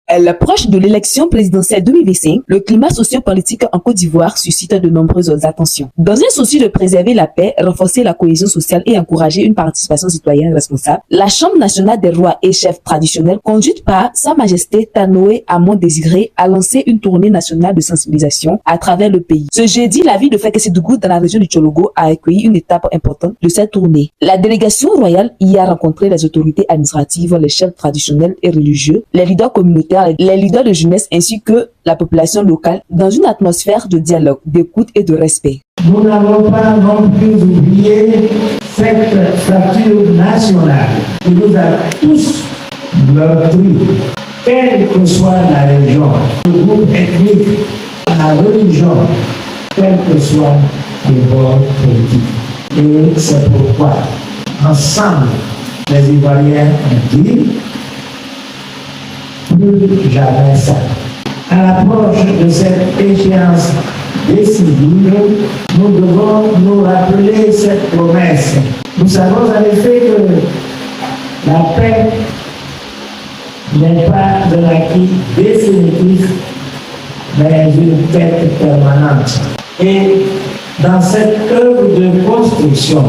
À l'approche de l'élection présidentielle 2025, le climat socio-politique en Côte d'Ivoire suscite de nombreuses attentions. Dans un souci de préserver la paix, renforcer la cohésion sociale et encourager une participation citoyenne responsable, la Chambre nationale des rois et chefs traditionnels, conduite par Sa Majesté Tanoé Amon Désiré, a lancé une tournée nationale de sensibilisation à travers le pays. Ce jeudi, la ville de Fekessédougou, dans la région du Tchologo, a accueilli une étape importante de cette tournée. La délégation royale y a rencontré les autorités administratives, les chefs traditionnels et religieux, les leaders communautaires, les leaders de jeunesse ainsi que la population locale dans une atmosphère de dialogue, d'écoute et de respect. Nous n'avons pas non plus oublié cette fracture nationale qui nous a tous meurtris, quelle que soit la région, le groupe ethnique, la religion, quel que soit le bord politique. Et c'est pourquoi, ensemble, les Ivoiriens ont dit plus jamais ça. À l'approche de cette échéance décisive, nous devons nous rappeler cette promesse. Nous savons en effet que la paix n'est pas un acquis définitif, mais une quête permanente. Et dans cette œuvre de construction,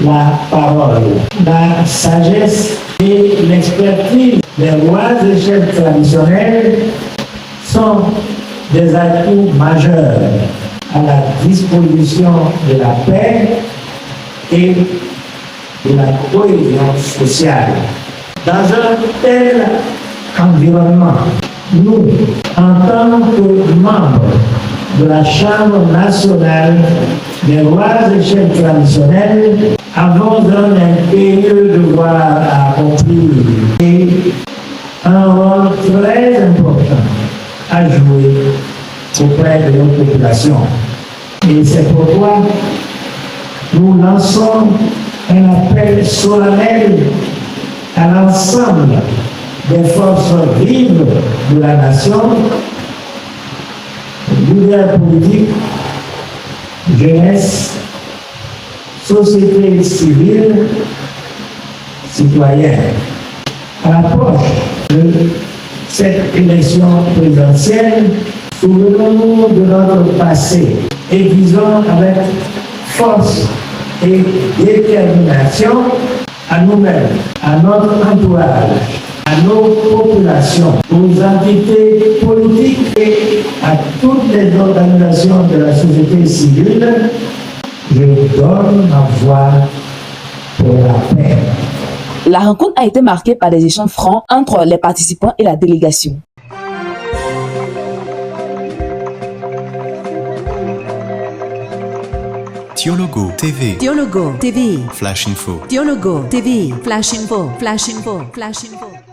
la parole, la sagesse et l'expertise des rois et chefs traditionnels sont des atouts majeurs à la disposition de la paix et de la cohésion sociale. Dans un tel environnement, nous, en tant que membres de la Chambre nationale des rois et chefs traditionnels, avons un impérieux devoir à accomplir et un rôle très important à jouer auprès de nos populations. Et c'est pourquoi nous lançons un appel solennel à l'ensemble des forces vives de la nation, leaders politiques, jeunesse, société civile, citoyenne. À l'approche de cette élection présidentielle, souvenons-nous de notre passé et disons avec force et détermination à nous-mêmes, à notre entourage, à nos populations, aux entités politiques et à toutes les organisations de la société civile, je donne ma voix pour la paix. La rencontre a été marquée par des échanges francs entre les participants et la délégation. Dialogo TV. Dialogo TV. Flash Info. Dialogo TV. Flash Info. Flash Info. Flash Info.